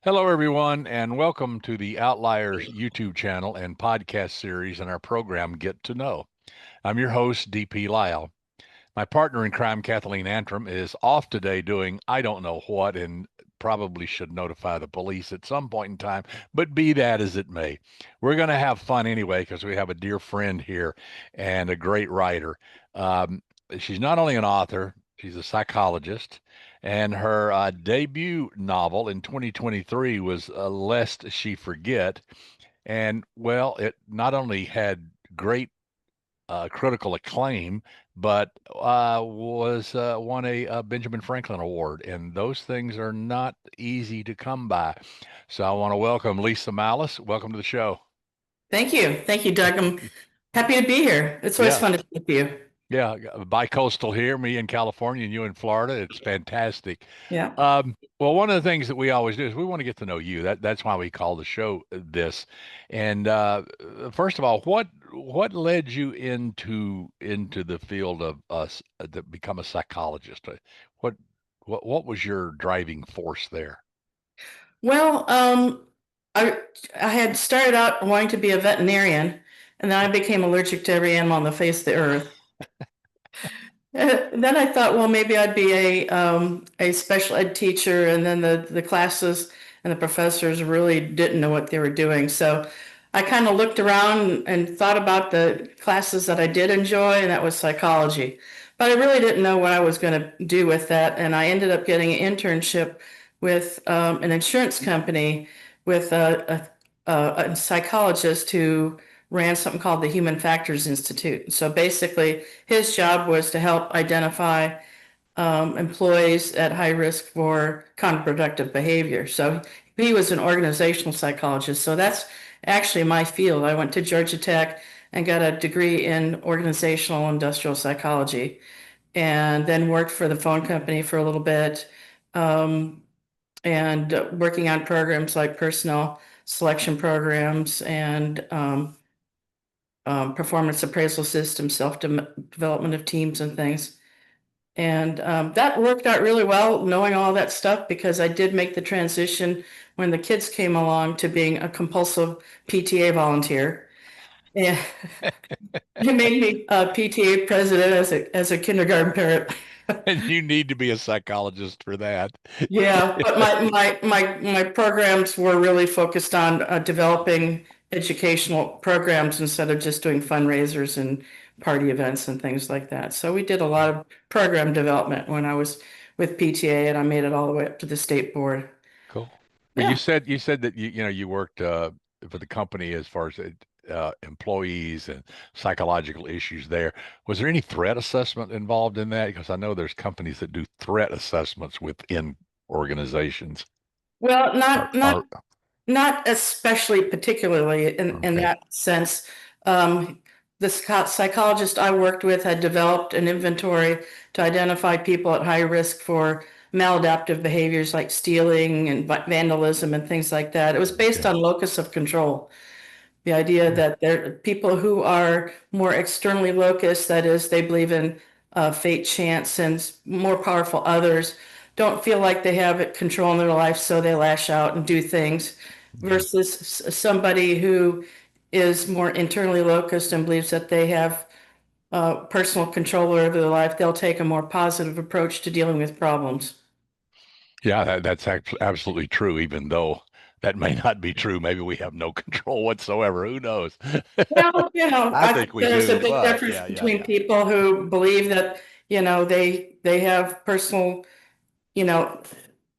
Hello, everyone, and welcome to the Outliers YouTube channel and podcast series in our program, Get to Know. I'm your host, DP Lyle. My partner in crime, Kathleen Antrim, is off today doing I don't know what and probably should notify the police at some point in time, but be that as it may. We're going to have fun anyway because we have a dear friend here and a great writer. Um, she's not only an author, she's a psychologist, and her debut novel in 2023 was Lest She Forget. And well, it not only had great critical acclaim, but was won a Benjamin Franklin Award, and those things are not easy to come by. So I want to welcome Lisa Malice. Welcome to the show. Thank you. Thank you, Doug. I'm happy to be here. It's always Yeah, fun to speak to you. yeah, bi-coastal here, me in California and you in Florida. It's fantastic. Yeah. Well, one of the things that we always do is we want to get to know you. That's why we call the show this. And first of all, what led you into the field of us to become a psychologist? What what was your driving force there? Well, I I had started out wanting to be a veterinarian, and then I became allergic to every animal on the face of the earth. And then I thought, well, maybe I'd be a special ed teacher, and then the classes and the professors really didn't know what they were doing. So I kind of looked around and thought about the classes that I did enjoy, and that was psychology. But I really didn't know what I was going to do with that, and I ended up getting an internship with an insurance company with a psychologist who ran something called the Human Factors Institute. So basically, his job was to help identify employees at high risk for counterproductive behavior. So he was an organizational psychologist. So that's actually my field. I went to Georgia Tech and got a degree in organizational industrial psychology, and then worked for the phone company for a little bit, um, and working on programs like personnel selection programs and performance appraisal systems, self-development of teams and things. And that worked out really well, knowing all that stuff, because I did make the transition when the kids came along to being a compulsive PTA volunteer. And they made me a PTA president as a kindergarten parent. And you need to be a psychologist for that. Yeah, but my programs were really focused on developing educational programs instead of just doing fundraisers and party events and things like that. So we did a lot of program development when I was with PTA, and I made it all the way up to the state board. Cool. Well, Yeah. you said that you worked for the company as far as employees and psychological issues there. Was there any threat assessment involved in that? Because I know there's companies that do threat assessments within organizations. Well, Or, not not or not especially particularly in okay, that sense. Um, the psychologist I worked with had developed an inventory to identify people at high risk for maladaptive behaviors like stealing and vandalism and things like that. It was based okay, on locus of control. The idea yeah, that there are people who are more externally locused, that is, they believe in fate, chance, and more powerful others, don't feel like they have control in their life, so they lash out and do things, yeah. versus somebody who is more internally locused and believes that they have personal control over their life. They'll take a more positive approach to dealing with problems. Yeah, that's absolutely true, even though that may not be true. Maybe we have no control whatsoever. Who knows? Well, I I think think we there's a do, big but difference yeah, yeah, between yeah. people who believe that, they have personal, you know,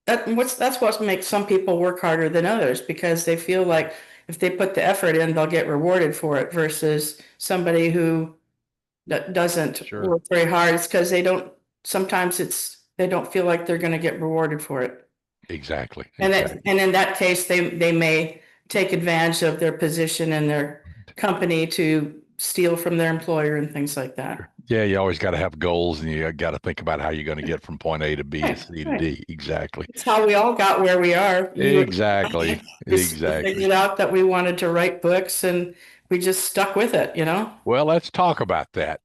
that's what makes some people work harder than others, because they feel like if they put the effort in, they'll get rewarded for it, versus somebody who that doesn't Sure. work very hard. It's because sometimes they don't feel like they're going to get rewarded for it. Exactly. And Exactly. in that case, they may take advantage of their position in their company to steal from their employer and things like that. Sure. Yeah, you always got to have goals and you got to think about how you're going to get from point A to B to Right, C to right. D. Exactly. It's how we all got where we are. You and Exactly. I, we Exactly. figured out that we wanted to write books, and we just stuck with it. Well, let's talk about that.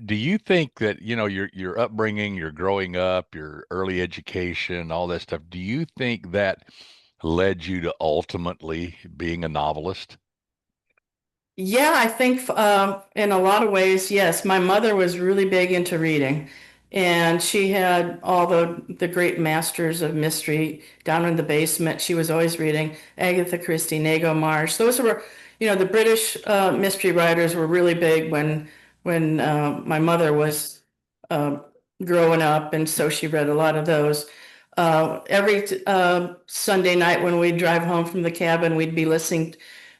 Do you think that, your upbringing, your growing up, your early education, all that stuff, do you think that led you to ultimately being a novelist? Yeah, I think in a lot of ways, yes. My mother was really big into reading, and she had all the great masters of mystery down in the basement. She was always reading Agatha Christie, Nego Marsh. Those were, the British mystery writers were really big when my mother was uh, growing up, and so she read a lot of those. Every Sunday night when we'd drive home from the cabin, we'd be listening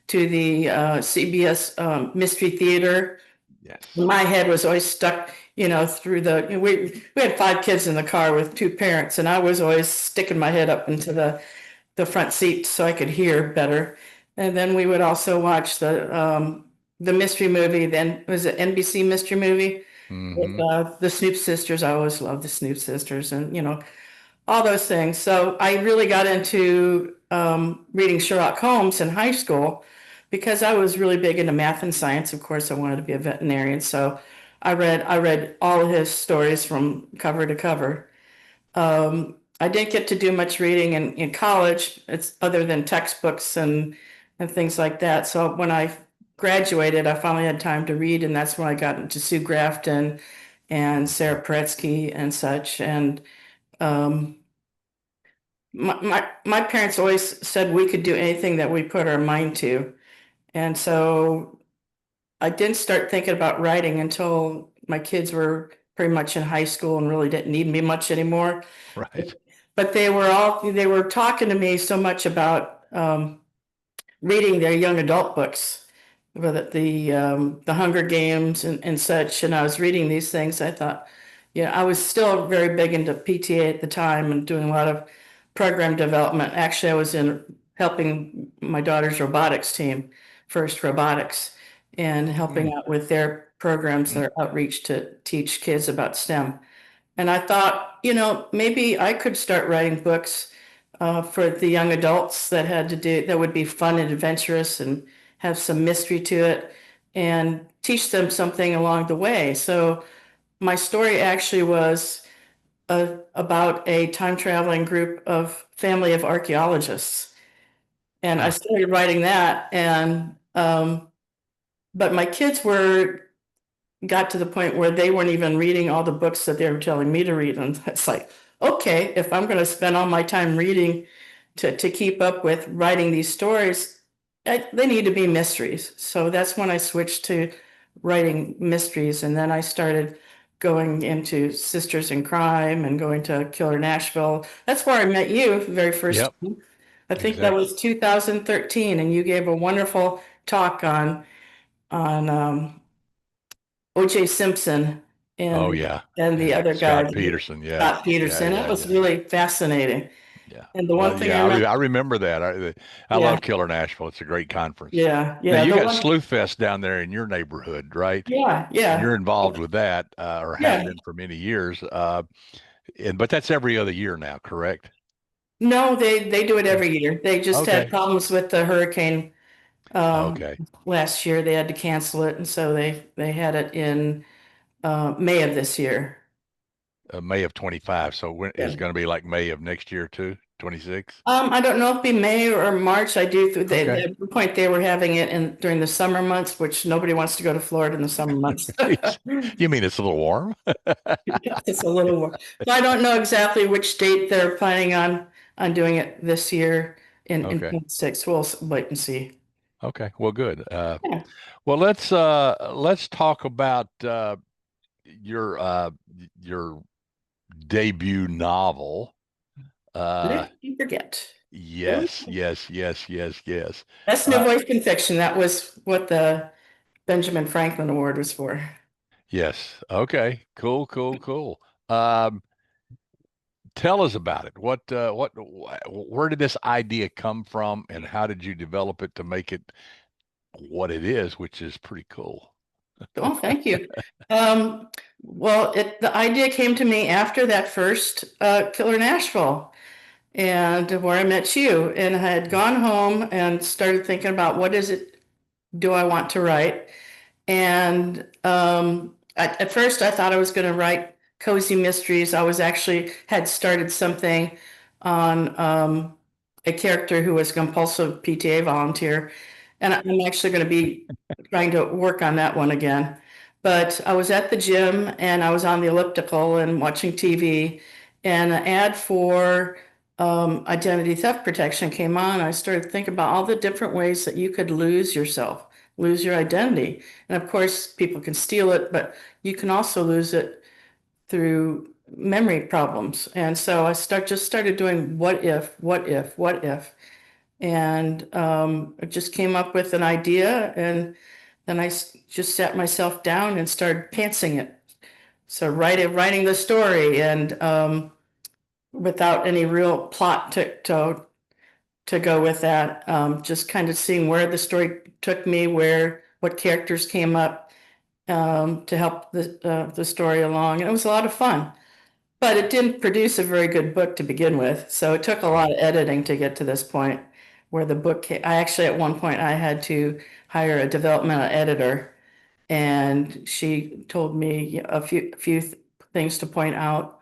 to the CBS Mystery Theater. Yes. My head was always stuck, through we had 5 kids in the car with 2 parents, and I was always sticking my head up into the front seat so I could hear better. And then we would also watch the mystery movie. Then was it NBC mystery movie with Hmm. the Snoop sisters. I always loved the Snoop sisters, and all those things. So I really got into reading Sherlock Holmes in high school because I was really big into math and science. Of course, I wanted to be a veterinarian, so I read all of his stories from cover to cover. I didn't get to do much reading in college, it's other than textbooks and things like that. So when I graduated, I finally had time to read, and that's when I got into Sue Grafton and Sarah Paretsky and such. And um, my parents always said we could do anything that we put our mind to. And so I didn't start thinking about writing until my kids were pretty much in high school and really didn't need me much anymore. Right. But they were talking to me so much about reading their young adult books, whether the Hunger Games and such. And I was reading these things. I thought, I was still very big into PTA at the time and doing a lot of program development. Actually, I was in helping my daughter's robotics team, First Robotics, and helping Mm. out with their programs, Mm. their outreach to teach kids about STEM. And I thought, maybe I could start writing books for the young adults that would be fun and adventurous and have some mystery to it and teach them something along the way. So my story actually was about a time traveling group of family of archaeologists. And I Huh. started writing that, but my kids got to the point where they weren't even reading all the books that they were telling me to read. And it's like, okay, if I'm going to spend all my time reading to keep up with writing these stories, they need to be mysteries. So that's when I switched to writing mysteries. And then I started going into Sisters in Crime and going to Killer Nashville. That's where I met you the very first Yep. time. I think that Exactly. was 2013, and you gave a wonderful talk on O.J. Simpson Oh and yeah. the And other guy, Scott Peterson. Yeah. Scott Yeah. Peterson. That Yeah. was Yeah. really fascinating. Yeah. And the Well, one thing I yeah. remember, I remember that. I yeah, love Killer Nashville. It's a great conference. yeah, Now yeah, you the got one, Sleuth Fest down there in your neighborhood, right? yeah, And yeah, you're involved with that, or have yeah. been for many years. But that's every other year now, correct? No, they do it No. every year. They just had Okay. problems with the hurricane Okay. last year. They had to cancel it, and so they had it in May of this year. May of 25. So when is Yeah. it going to be like May of next year too? 26? I don't know if it'd be May or March. I do. Okay. At one point they were having it in during the summer months, which nobody wants to go to Florida in the summer months. You mean it's a little warm? It's a little more. So I don't know exactly which date they're planning on doing it this year in Okay. '26. We'll wait and see. Okay. Well, good. Yeah. Well, let's talk about your your debut novel. Uh, Did I forget? yes, yes, yes, yes, yes. Best New Uh, Voice Fiction. That was what the Benjamin Franklin Award was for. yes. Okay. Cool, cool, cool. Um, Tell us about it. Where did this idea come from, and how did you develop it to make it what it is, which is pretty cool? Oh, thank you. Um, well, the idea came to me after that first Killer Nashville, and where I met you, and I had gone home and started thinking about what is it do I want to write. And at first, I thought I was going to write cozy mysteries. I was actually had started something on a character who was a compulsive PTA volunteer. And I'm actually going to be trying to work on that one again. But I was at the gym and I was on the elliptical and watching TV, and an ad for identity theft protection came on. I started thinking about all the different ways that you could lose yourself, lose your identity. And of course, people can steal it, but you can also lose it through memory problems. And so just started doing what if, what if, what if. And I just came up with an idea, and then just sat myself down and started pantsing it. So writing the story, and without any real plot to go with that, just kind of seeing where the story took me, what characters came up to help the story along, and it was a lot of fun. But it didn't produce a very good book to begin with, so it took a lot of editing to get to this point where the book came. I actually, at one point, I had to hire a developmental editor, and she told me a few things to point out,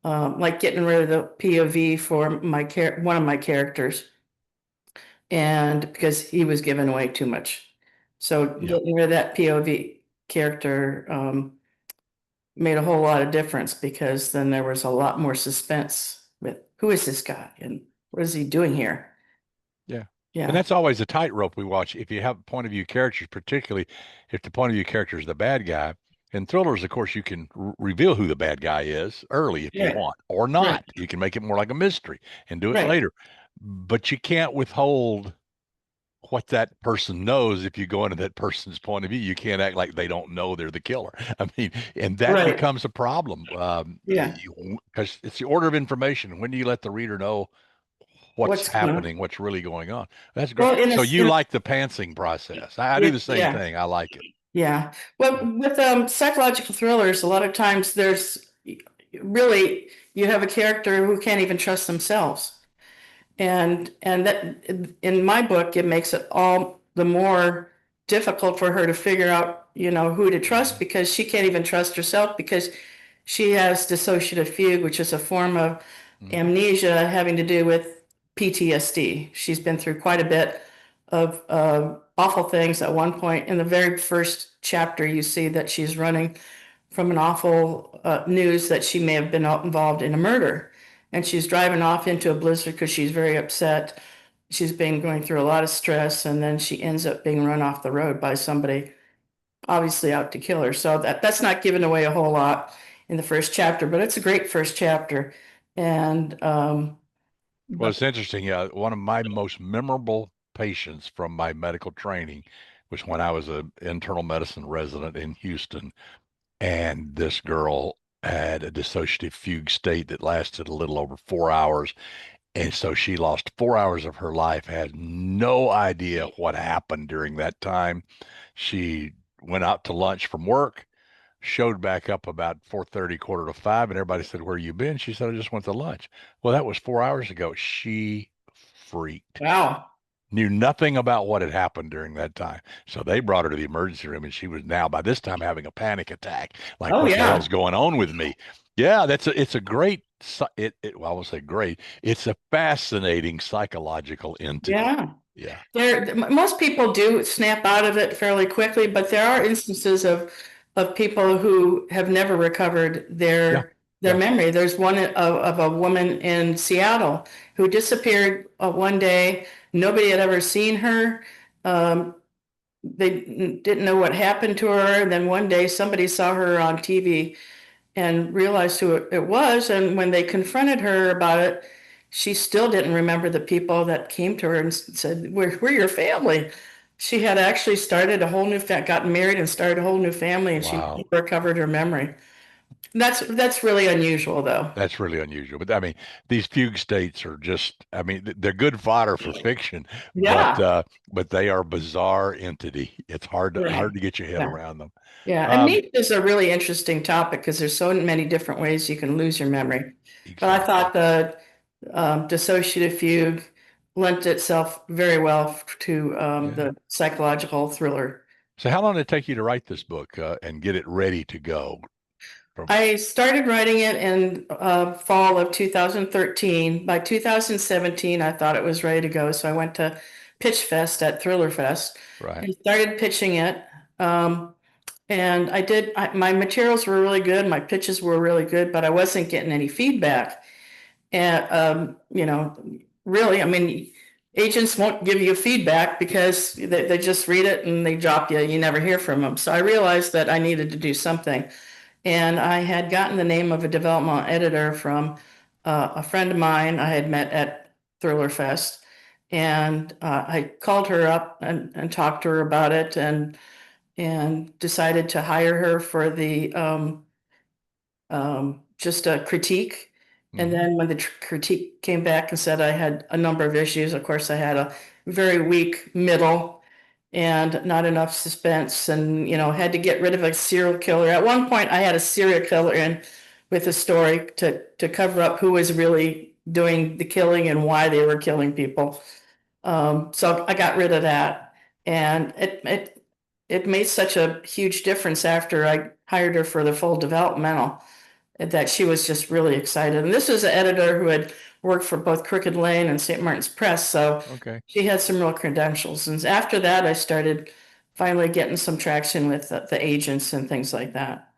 like getting rid of the POV for one of my characters, and because he was giving away too much. So Yeah. getting rid of that POV character made a whole lot of difference, because then there was a lot more suspense with who is this guy and what is he doing here? Yeah. And Yeah, that's always a tightrope we watch. If you have point of view characters, particularly if the point of view character is the bad guy. In thrillers, of course, you can reveal who the bad guy is early if you right, want, or right, not. You can make it more like a mystery and do it right, later. But you can't withhold what that person knows if you go into that person's point of view. You can't act like they don't know they're the killer. I mean, and that right. becomes a problem Yeah. because it's the order of information. When do you let the reader know what's What's going on? happening, what's really going on? That's great. Well, So you like the pantsing process. I do yeah, the same yeah, thing. I like it. yeah. Well, Yeah. with psychological thrillers, a lot of times there's really, you have a character who can't even trust themselves. And that, in my book, it makes it all the more difficult for her to figure out, who to trust, Mhm. because she can't even trust herself, because she has dissociative fugue, which is a form of Mhm. amnesia having to do with PTSD. She's been through quite a bit of awful things. At one point in the very first chapter, you see that she's running from an awful news that she may have been involved in a murder. And she's driving off into a blizzard because she's very upset. She's been going through a lot of stress, and then she ends up being run off the road by somebody obviously out to kill her. So that's not giving away a whole lot in the first chapter, but it's a great first chapter. And Well, but it's interesting. One of my most memorable patients from my medical training was when I was an internal medicine resident in Houston, and this girl had a dissociative fugue state that lasted a little over 4 hours. And so she lost 4 hours of her life, had no idea what happened during that time. She went out to lunch from work, showed back up about 4:30, quarter to five, and everybody said, "Where you been?" She said, "I just went to lunch." Well, that was 4 hours ago. She freaked, wow. knew nothing about what had happened during that time. So they brought her to the emergency room, and she was now by this time having a panic attack. Like, Oh what the hell's yeah. going on with me? Yeah, it's a great well, I will say great. It's a fascinating psychological entity. Yeah. Yeah. Most people do snap out of it fairly quickly, but there are instances of people who have never recovered Yeah. their Yeah. memory. There's one of a woman in Seattle who disappeared one day. Nobody had ever seen her. Um, they didn't know what happened to her. And then one day somebody saw her on TV and realized who it was. And when they confronted her about it, she still didn't remember the people that came to her and said, we're your family. She had actually started a whole gotten married and started a whole new family, and she Wow. recovered her memory. That's really unusual, though. That's really unusual. But I mean, these fugue states are just, I mean, they're good fodder for fiction, Yeah, but they are bizarre entity. It's hard right. to get your head Yeah, around them. yeah. And Um, meat is a really interesting topic because there's so many different ways you can lose your memory. But I exactly. thought the dissociative fugue lent itself very well to Yeah. the psychological thriller. So how long did it take you to write this book, and get it ready to go? I started writing it in fall of 2013. By 2017, I thought it was ready to go. So I went to Pitch Fest at Thriller Fest Right. and started pitching it. And my materials were really good. My pitches were really good, but I wasn't getting any feedback. And, really, I mean, agents won't give you feedback because they just read it and they drop you. You never hear from them. So I realized that I needed to do something. And I had gotten the name of a developmental editor from a friend of mine I had met at Thriller Fest. And I called her up and talked to her about it and decided to hire her for the just a critique. And Hmm. then when the critique came back and said I had a number of issues, of course, I had a very weak middle and not enough suspense and, had to get rid of a serial killer. At one point, I had a serial killer in with a story to cover up who was really doing the killing and why they were killing people. So I got rid of that. And it made such a huge difference after I hired her for the full developmental that she was just really excited. And this was an editor who had worked for both Crooked Lane and St. Martin's Press, so Okay. she had some real credentials. And after that, I started finally getting some traction with the agents and things like that.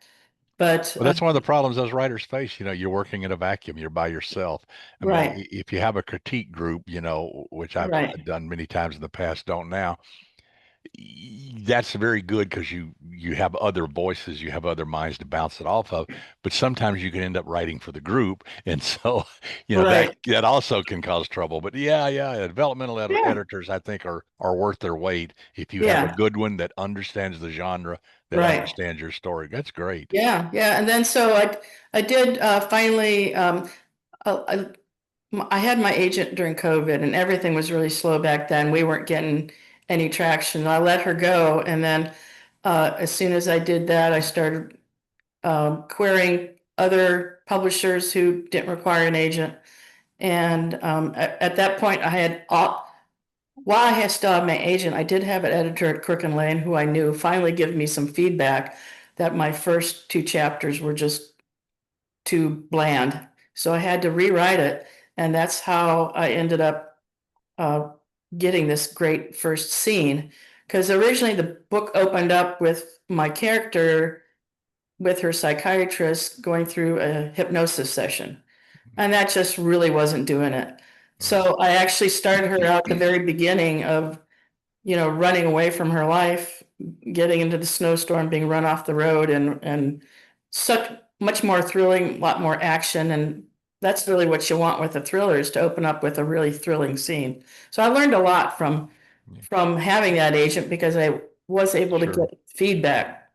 But Well, that's one of the problems those writers face. You're working in a vacuum. You're by yourself. I mean, right, if you have a critique group, which I've right, done many times in the past, don't now, that's very good because you have other voices, you have other minds to bounce it off of. But sometimes you can end up writing for the group, and so that right. that also can cause trouble. But yeah, developmental Yeah, editors, I think, are worth their weight if you have a yeah, good one that understands the genre, that right. understands your story. That's great. Yeah, yeah. And then so I did finally I, I had my agent during COVID and everything was really slow back then. We weren't getting any traction. I let her go. And then as soon as I did that, I started querying other publishers who didn't require an agent. And at that point, while I had still had my agent, I did have an editor at Crook and Lane who I knew finally give me some feedback that my first two chapters were just too bland. So I had to rewrite it. And that's how I ended up uh, getting this great first scene. Because originally the book opened up with my character with her psychiatrist going through a hypnosis session. And that just really wasn't doing it. Right. So I actually started her out at the very beginning of, running away from her life, getting into the snowstorm, being run off the road and such much more thrilling, a lot more action. And that's really what you want with a thriller is to open up with a really thrilling scene. So I learned a lot from Yeah, from having that agent because I was able to sure. get feedback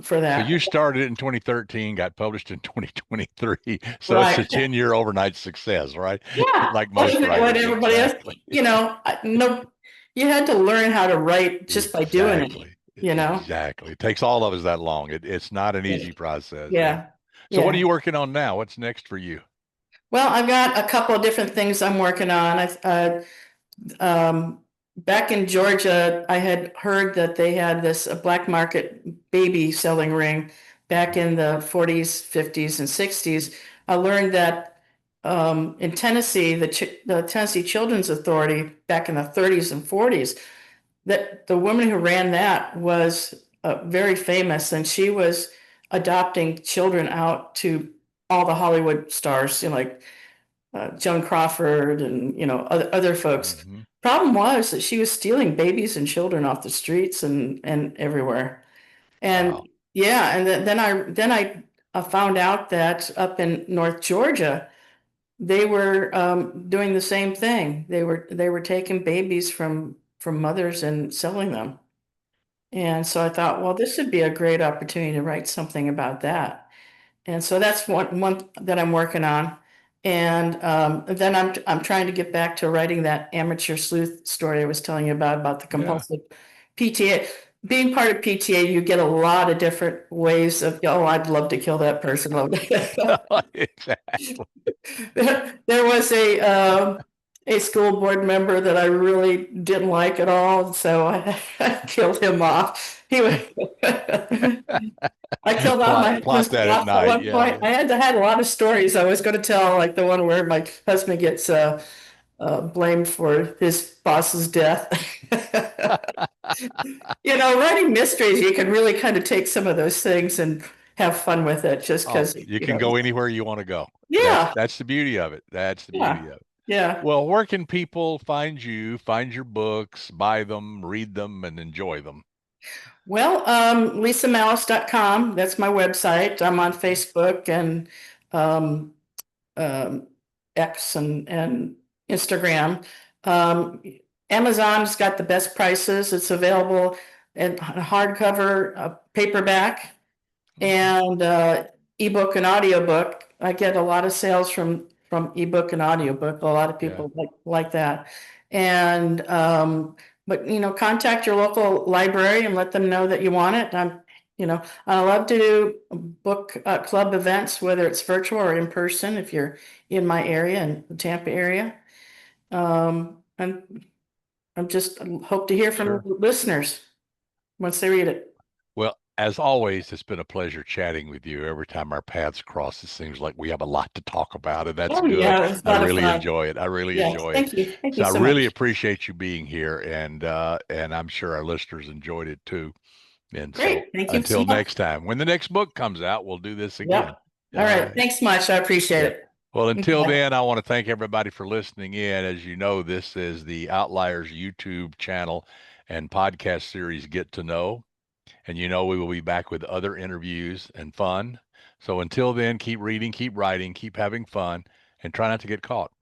for So that. you started in 2013, got published in 2023. So it's a Right. 10-year overnight success, right? Yeah. Like most Wasn't it what writers. everybody else, Exactly. no, you had to learn how to write just by doing Exactly. it. Exactly. It takes all of us that long. It's not an Yeah. easy process. Yeah. Yeah. So what are Yeah. you working on now? What's next for you? Well, I've got a couple of different things I'm working on. Um, back in Georgia, I had heard that they had this a black market baby selling ring back in the 40s, 50s, and 60s. I learned that in Tennessee, the Tennessee Children's Authority back in the 30s and 40s, that the woman who ran that was very famous, and she was adopting children out to all the Hollywood stars, like Joan Crawford and other folks. Hmm. Problem was that she was stealing babies and children off the streets and everywhere. Wow. And yeah, and then I found out that up in North Georgia they were doing the same thing. They were taking babies from mothers and selling them. And so I thought, well, this would be a great opportunity to write something about that. And so that's one that I'm working on. And then I'm trying to get back to writing that amateur sleuth story I was telling you about the Yeah. compulsive PTA. Being part of PTA, you get a lot of different ways of, oh, I'd love to kill that person. Exactly. There was a school board member that I really didn't like at all, so I killed him off. He was, I killed off my Plot husband's that at boss at night. one Yeah, point. yeah. I had a lot of stories I was going to tell, like the one where my husband gets blamed for his boss's death. Writing mysteries, you can really kind of take some of those things and have fun with it just Oh, because, you can go anywhere you want to go. yeah, That's the beauty of it. That's the yeah, beauty of it. yeah. Well, where can people find you, find your books, buy them, read them, and enjoy them? Well, lisamalice.com, that's my website. I'm on Facebook and um, um, X and Instagram. Um, Amazon's got the best prices. It's available in hardcover, paperback, Okay. and ebook and audiobook. I get a lot of sales from ebook and audiobook. A lot of Yeah, people like that. And but contact your local library and let them know that you want it. I love to do book club events, whether it's virtual or in person, if you're in my area in the Tampa area. And I'm just hope to hear from sure. listeners once they read it. Well, as always, it's been a pleasure chatting with you. Every time our paths cross, it seems like we have a lot to talk about, and that's Oh good. yeah, it's a I lot of really fun. enjoy it. I really Yes, enjoy it. thank you. Thank you So I so really much. appreciate you being here, and I'm sure our listeners enjoyed it too. And so Great. Thank you so until much. next time, when the next book comes out, we'll do this again. Yep. All All right. right. Thanks much. I appreciate Yeah. it. Well, until Bye. then, I want to thank everybody for listening in. As you know, this is the Outliers YouTube channel and podcast series Get to Know. And we will be back with other interviews and fun. So until then, keep reading, keep writing, keep having fun, and try not to get caught.